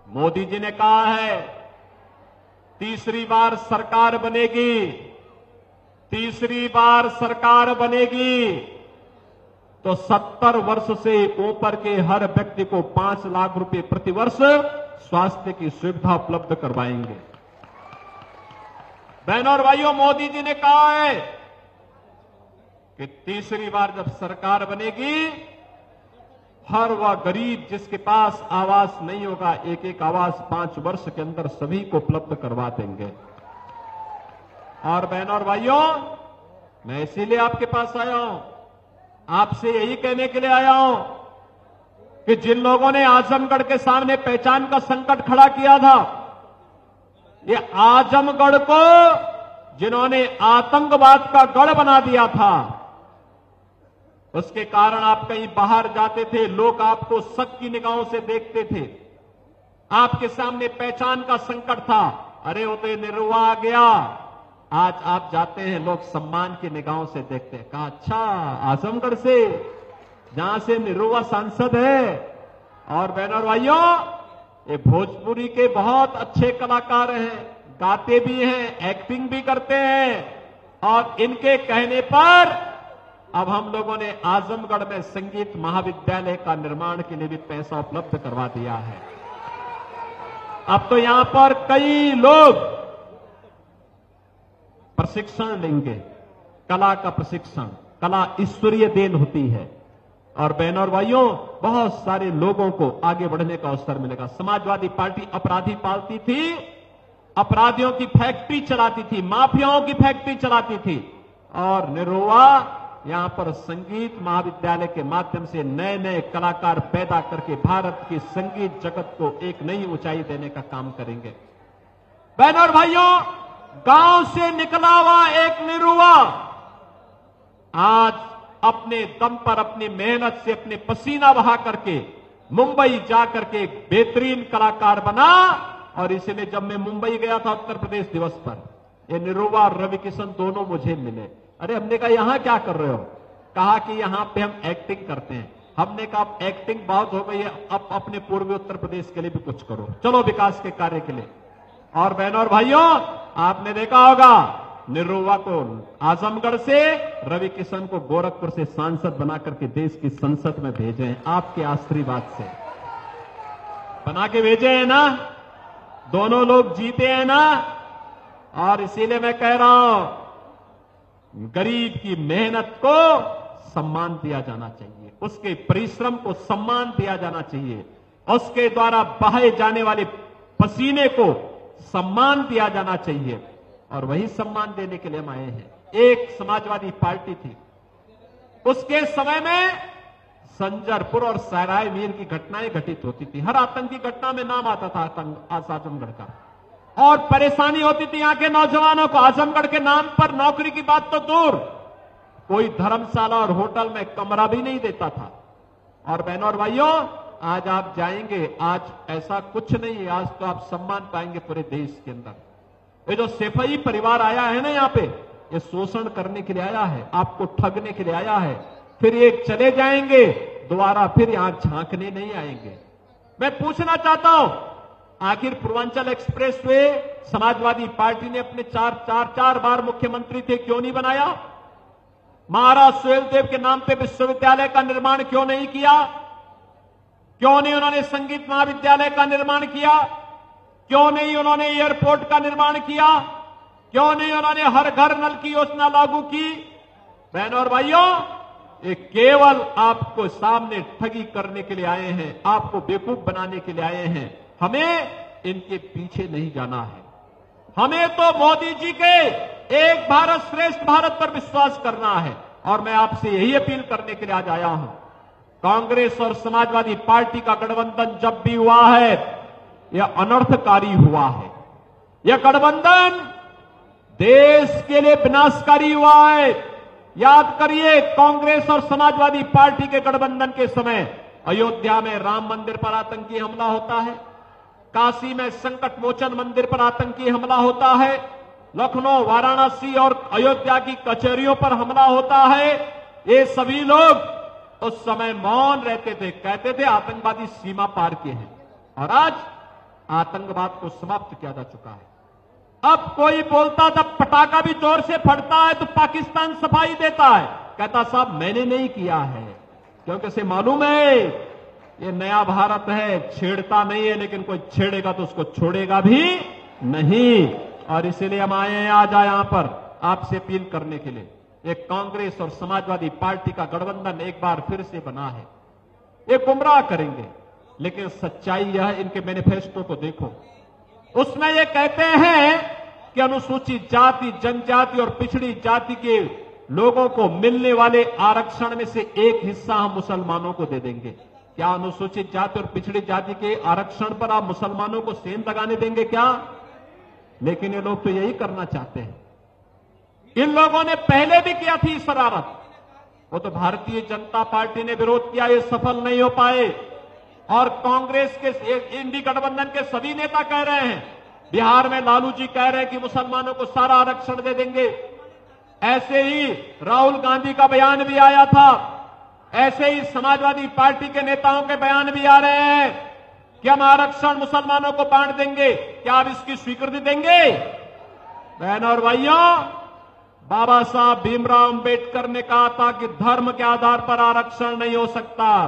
मोदी जी ने कहा है तीसरी बार सरकार बनेगी, तीसरी बार सरकार बनेगी तो 70 वर्ष से ऊपर के हर व्यक्ति को 5 लाख रुपए प्रतिवर्ष स्वास्थ्य की सुविधा उपलब्ध करवाएंगे। बहनों और भाइयों, मोदी जी ने कहा है कि तीसरी बार जब सरकार बनेगी, हर वह गरीब जिसके पास आवास नहीं होगा, एक एक आवास 5 वर्ष के अंदर सभी को उपलब्ध करवा देंगे। और बहनों और भाइयों, मैं इसीलिए आपके पास आया हूं, आपसे यही कहने के लिए आया हूं कि जिन लोगों ने आजमगढ़ के सामने पहचान का संकट खड़ा किया था, ये आजमगढ़ को जिन्होंने आतंकवाद का गढ़ बना दिया था, उसके कारण आप कहीं बाहर जाते थे, लोग आपको शक की निगाहों से देखते थे, आपके सामने पहचान का संकट था। अरे वो तो निरुआ आ गया, आज आप जाते हैं, लोग सम्मान की निगाहों से देखते हैं। कहा अच्छा, आजमगढ़ से, जहां से निरुआ सांसद है। और बहनों और भाइयों, ये भोजपुरी के बहुत अच्छे कलाकार हैं, गाते भी हैं, एक्टिंग भी करते हैं। और इनके कहने पर अब हम लोगों ने आजमगढ़ में संगीत महाविद्यालय का निर्माण के लिए भी पैसा उपलब्ध करवा दिया है। अब तो यहां पर कई लोग प्रशिक्षण लेंगे, कला का प्रशिक्षण। कला ईश्वरीय देन होती है। और बहनों और भाइयों, बहुत सारे लोगों को आगे बढ़ने का अवसर मिलेगा। समाजवादी पार्टी अपराधी पालती थी, अपराधियों की फैक्ट्री चलाती थी, माफियाओं की फैक्ट्री चलाती थी। और निरुआ यहां पर संगीत महाविद्यालय के माध्यम से नए नए कलाकार पैदा करके भारत की संगीत जगत को एक नई ऊंचाई देने का काम करेंगे। बहनों और भाइयों, गांव से निकला हुआ एक निरुआ आज अपने दम पर, अपनी मेहनत से, अपने पसीना बहा करके मुंबई जाकर के एक बेहतरीन कलाकार बना। और इसलिए जब मैं मुंबई गया था उत्तर प्रदेश दिवस पर, ये निरुआ और रवि किशन दोनों मुझे मिले। अरे हमने कहा यहां क्या कर रहे हो? कहा कि यहां पे हम एक्टिंग करते हैं। हमने कहा अब एक्टिंग बहुत हो गई है, अब अपने पूर्वी उत्तर प्रदेश के लिए भी कुछ करो, चलो विकास के कार्य के लिए। और बहनों और भाइयों, आपने देखा होगा निरुआ को आजमगढ़ से, रवि किशन को गोरखपुर से सांसद बना करके देश की संसद में भेजे हैं, आपके आशीर्वाद से बना के भेजे हैं ना। दोनों लोग जीते हैं ना। और इसीलिए मैं कह रहा हूं, गरीब की मेहनत को सम्मान दिया जाना चाहिए, उसके परिश्रम को सम्मान दिया जाना चाहिए, उसके द्वारा बहाए जाने वाले पसीने को सम्मान दिया जाना चाहिए। और वही सम्मान देने के लिए हम आए हैं। एक समाजवादी पार्टी थी, उसके समय में संजरपुर और सराय मीर की घटनाएं घटित होती थी। हर आतंकी घटना में नाम आता था आजमगढ़ का, और परेशानी होती थी यहां के नौजवानों को। आजमगढ़ के नाम पर नौकरी की बात तो दूर, कोई धर्मशाला और होटल में कमरा भी नहीं देता था। और बहनों और भाइयों, आज आप जाएंगे, आज ऐसा कुछ नहीं है, आज तो आप सम्मान पाएंगे पूरे देश के अंदर। ये जो सेफई परिवार आया है ना यहाँ पे, ये शोषण करने के लिए आया है, आपको ठगने के लिए आया है, फिर ये चले जाएंगे, दोबारा फिर यहां झांकने नहीं आएंगे। मैं पूछना चाहता हूं, आखिर Purvanchal express way Samajwadi party ने अपने चार बार मुख्यमंत्री थे, क्यों नहीं बनाया? महाराज सुहेलदेव के नाम पे विश्वविद्यालय का निर्माण क्यों नहीं किया? क्यों नहीं उन्होंने संगीत महाविद्यालय का निर्माण किया? क्यों नहीं उन्होंने एयरपोर्ट का निर्माण किया? क्यों नहीं उन्होंने हर घर नल की योजना लागू की? बहनों और भाइयों, ये केवल आपको सामने ठगी करने के लिए आए हैं, आपको बेवकूफ बनाने के लिए आए हैं। हमें इनके पीछे नहीं जाना है। हमें तो मोदी जी के एक भारत श्रेष्ठ भारत पर विश्वास करना है। और मैं आपसे यही अपील करने के लिए आज आया हूं। कांग्रेस और समाजवादी पार्टी का गठबंधन जब भी हुआ है, यह अनर्थकारी हुआ है। यह गठबंधन देश के लिए विनाशकारी हुआ है। याद करिए, कांग्रेस और समाजवादी पार्टी के गठबंधन के समय अयोध्या में राम मंदिर पर आतंकी हमला होता है, काशी में संकट मोचन मंदिर पर आतंकी हमला होता है, लखनऊ, वाराणसी और अयोध्या की कचहरियों पर हमला होता है। ये सभी लोग उस समय मौन रहते थे, कहते थे आतंकवादी सीमा पार के हैं। और आज आतंकवाद को समाप्त किया जा चुका है। अब कोई बोलता था पटाखा भी जोर से फटता है तो पाकिस्तान सफाई देता है, कहता साहब मैंने नहीं किया है, क्योंकि उसे मालूम है ये नया भारत है, छेड़ता नहीं है, लेकिन कोई छेड़ेगा तो उसको छोड़ेगा भी नहीं। और इसीलिए हम आए हैं आज यहां पर आपसे अपील करने के लिए। एक कांग्रेस और समाजवादी पार्टी का गठबंधन एक बार फिर से बना है। ये गुमराह करेंगे, लेकिन सच्चाई यह है, इनके मैनिफेस्टो को देखो, उसमें ये कहते हैं कि अनुसूचित जाति, जनजाति और पिछड़ी जाति के लोगों को मिलने वाले आरक्षण में से एक हिस्सा हम मुसलमानों को दे देंगे। क्या अनुसूचित जाति और पिछड़ी जाति के आरक्षण पर आप मुसलमानों को सेंध लगाने देंगे क्या? लेकिन ये लोग तो यही करना चाहते हैं। इन लोगों ने पहले भी किया थी शरारत, वो तो भारतीय जनता पार्टी ने विरोध किया, ये सफल नहीं हो पाए। और कांग्रेस के इंडी गठबंधन के सभी नेता कह रहे हैं, बिहार में लालू जी कह रहे हैं कि मुसलमानों को सारा आरक्षण दे देंगे। ऐसे ही राहुल गांधी का बयान भी आया था, ऐसे ही समाजवादी पार्टी के नेताओं के बयान भी आ रहे हैं कि हम आरक्षण मुसलमानों को बांट देंगे। क्या आप इसकी स्वीकृति देंगे? बहनों और भाइयों, बाबा साहब भीमराव अंबेडकर ने कहा था कि धर्म के आधार पर आरक्षण नहीं हो सकता,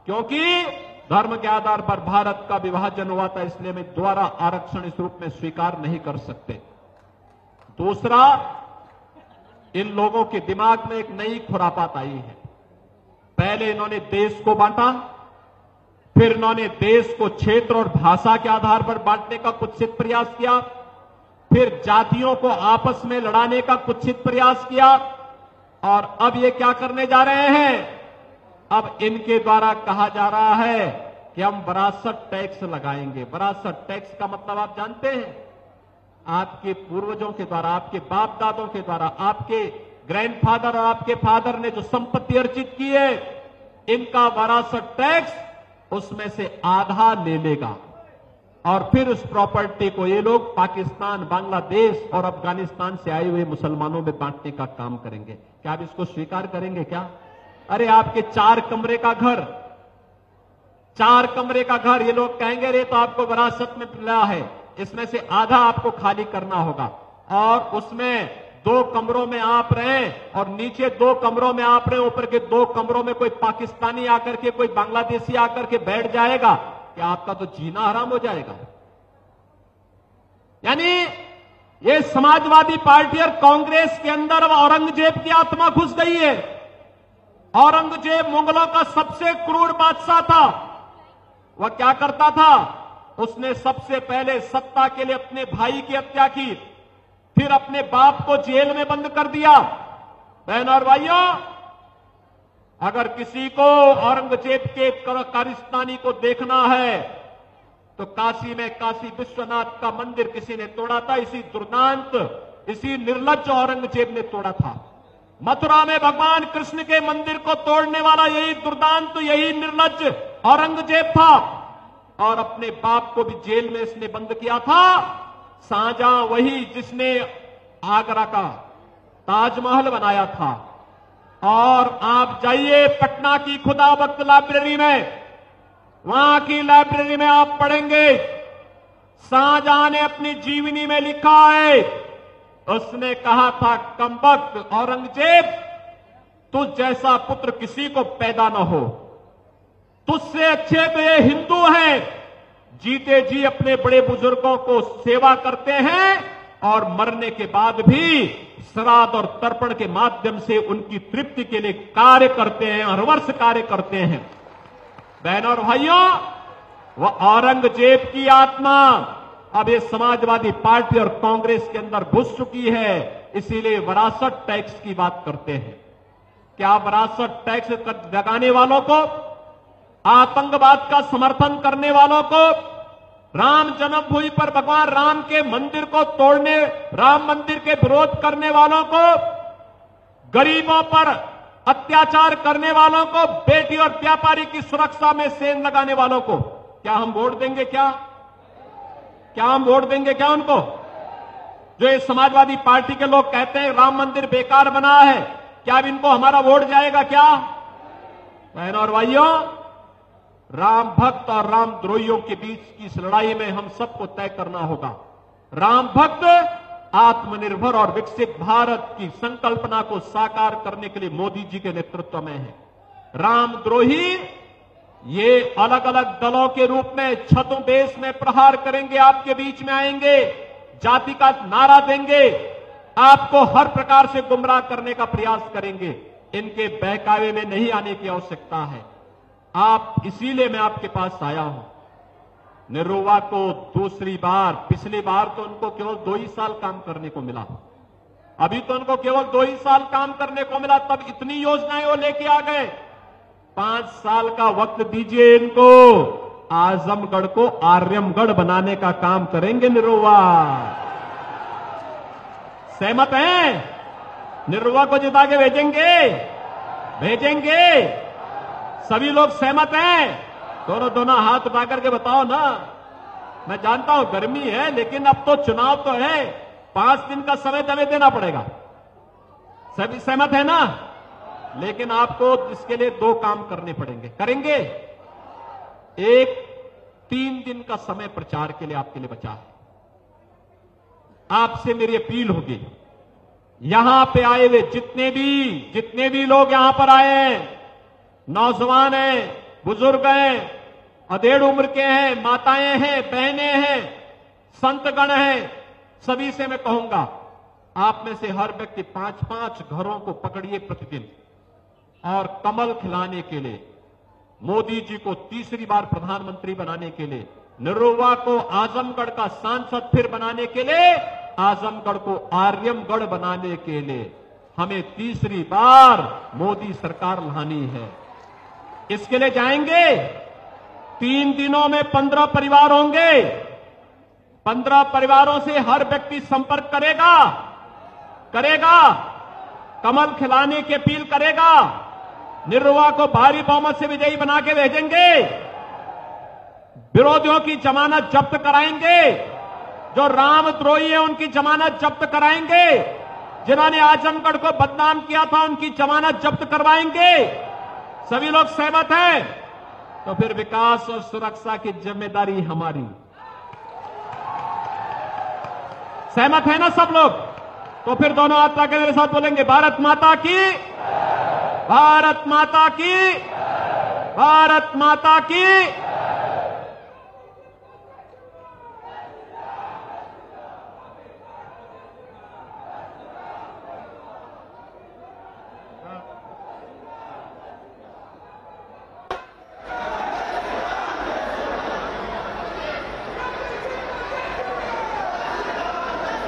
क्योंकि धर्म के आधार पर भारत का विभाजन हुआ था, इसलिए मैं दोबारा आरक्षण इस रूप में स्वीकार नहीं कर सकते। दूसरा, इन लोगों के दिमाग में एक नई खुरापात आई है। पहले इन्होंने देश को बांटा, फिर इन्होंने देश को क्षेत्र और भाषा के आधार पर बांटने का कुत्सित प्रयास किया, फिर जातियों को आपस में लड़ाने का कुत्सित प्रयास किया, और अब ये क्या करने जा रहे हैं? अब इनके द्वारा कहा जा रहा है कि हम विरासत टैक्स लगाएंगे। विरासत टैक्स का मतलब आप जानते हैं? आपके पूर्वजों के द्वारा, आपके बाप दादों के द्वारा, आपके ग्रैंडफादर और आपके फादर ने जो संपत्ति अर्जित की है, इनका विरासत टैक्स उसमें से आधा ले लेगा, और फिर उस प्रॉपर्टी को ये लोग पाकिस्तान, बांग्लादेश और अफगानिस्तान से आए हुए मुसलमानों में बांटने का काम करेंगे। क्या आप इसको स्वीकार करेंगे क्या? अरे आपके 4 कमरे का घर, 4 कमरे का घर, ये लोग कहेंगे रे तो आपको विरासत में मिला है, इसमें से आधा आपको खाली करना होगा, और उसमें 2 कमरों में आप रहें और नीचे 2 कमरों में आप रहें, ऊपर के 2 कमरों में कोई पाकिस्तानी आकर के, कोई बांग्लादेशी आकर के बैठ जाएगा, कि आपका तो जीना हराम हो जाएगा। यानी ये समाजवादी पार्टी और कांग्रेस के अंदर अब औरंगजेब की आत्मा घुस गई है। औरंगजेब मुगलों का सबसे क्रूर बादशाह था। वह क्या करता था? उसने सबसे पहले सत्ता के लिए अपने भाई की हत्या की, फिर अपने बाप को जेल में बंद कर दिया। बहनों और भाइयों, अगर किसी को औरंगजेब के कारस्तानी को देखना है तो काशी में काशी विश्वनाथ का मंदिर किसी ने तोड़ा था, इसी दुर्दांत, इसी निर्लज्ज औरंगजेब ने तोड़ा था। मथुरा में भगवान कृष्ण के मंदिर को तोड़ने वाला यही दुर्दांत, यही निर्लज्ज औरंगजेब था, और अपने बाप को भी जेल में इसने बंद किया था। शाहजहां वही जिसने आगरा का ताजमहल बनाया था। और आप जाइए पटना की खुदाबख्त लाइब्रेरी में, वहां की लाइब्रेरी में आप पढ़ेंगे, शाहजहां ने अपनी जीवनी में लिखा है, उसने कहा था, कमबख्त औरंगजेब, तुझ जैसा पुत्र किसी को पैदा न हो, तुझसे अच्छे तो ये हिंदू हैं, जीते जी अपने बड़े बुजुर्गों को सेवा करते हैं और मरने के बाद भी श्राद्ध और तर्पण के माध्यम से उनकी तृप्ति के लिए कार्य करते हैं, हर वर्ष कार्य करते हैं। बहनों और भाइयों, वह औरंगजेब की आत्मा अब ये समाजवादी पार्टी और कांग्रेस के अंदर घुस चुकी है, इसीलिए विरासत टैक्स की बात करते हैं। क्या विरासत टैक्स लगाने वालों को, आतंकवाद का समर्थन करने वालों को, राम जन्मभूमि पर भगवान राम के मंदिर को तोड़ने, राम मंदिर के विरोध करने वालों को, गरीबों पर अत्याचार करने वालों को, बेटी और व्यापारी की सुरक्षा में सेंध लगाने वालों को क्या हम वोट देंगे? क्या हम वोट देंगे क्या उनको? जो ये समाजवादी पार्टी के लोग कहते हैं राम मंदिर बेकार बना है, क्या अब इनको हमारा वोट जाएगा क्या? बहनों और भाइयों, राम भक्त और रामद्रोहियों के बीच की इस लड़ाई में हम सबको तय करना होगा। राम भक्त आत्मनिर्भर और विकसित भारत की संकल्पना को साकार करने के लिए मोदी जी के नेतृत्व में है। रामद्रोही ये अलग अलग दलों के रूप में छतों बेस में प्रहार करेंगे, आपके बीच में आएंगे, जाति का नारा देंगे, आपको हर प्रकार से गुमराह करने का प्रयास करेंगे। इनके बहकावे में नहीं आने की आवश्यकता है। आप इसीलिए मैं आपके पास आया हूं। निरुवा को दूसरी बार, पिछली बार तो उनको केवल 2 ही साल काम करने को मिला, अभी तो उनको केवल 2 ही साल काम करने को मिला, तब इतनी योजनाएं वो लेके आ गए। 5 साल का वक्त दीजिए इनको, आजमगढ़ को आर्यमगढ़ बनाने का काम करेंगे निरुवा। सहमत हैं? निरुवा को जिता के भेजेंगे। सभी लोग सहमत हैं? दोनों हाथ उठा करके बताओ ना। मैं जानता हूं गर्मी है, लेकिन अब तो चुनाव तो है, 5 दिन का समय हमें देना पड़ेगा। सभी सहमत है ना? लेकिन आपको इसके लिए 2 काम करने पड़ेंगे। करेंगे? एक, 3 दिन का समय प्रचार के लिए आपके लिए बचा है। आपसे मेरी अपील होगी, यहां पे आए हुए जितने भी लोग यहां पर आए हैं, नौजवान हैं, बुजुर्ग हैं, अधेड़ उम्र के हैं, माताएं हैं, बहनें हैं, संतगण हैं, सभी से मैं कहूंगा, आप में से हर व्यक्ति 5-5 घरों को पकड़िए प्रतिदिन और कमल खिलाने के लिए, मोदी जी को तीसरी बार प्रधानमंत्री बनाने के लिए, निरुवा को आजमगढ़ का सांसद फिर बनाने के लिए, आजमगढ़ को आर्यमगढ़ बनाने के लिए हमें तीसरी बार मोदी सरकार लानी है। इसके लिए जाएंगे। 3 दिनों में 15 परिवार होंगे। 15 परिवारों से हर व्यक्ति संपर्क करेगा, कमल खिलाने की अपील करेगा, निरुवा को भारी बहुमत से विजयी बना के भेजेंगे, विरोधियों की जमानत जब्त कराएंगे, जो रामद्रोही है उनकी जमानत जब्त कराएंगे, जिन्होंने आजमगढ़ को बदनाम किया था उनकी जमानत जब्त करवाएंगे। सभी लोग सहमत हैं? तो फिर विकास और सुरक्षा की जिम्मेदारी हमारी। सहमत है ना सब लोग? तो फिर दोनों हाथ लाके मेरे साथ बोलेंगे, भारत माता की, भारत माता की, भारत माता की।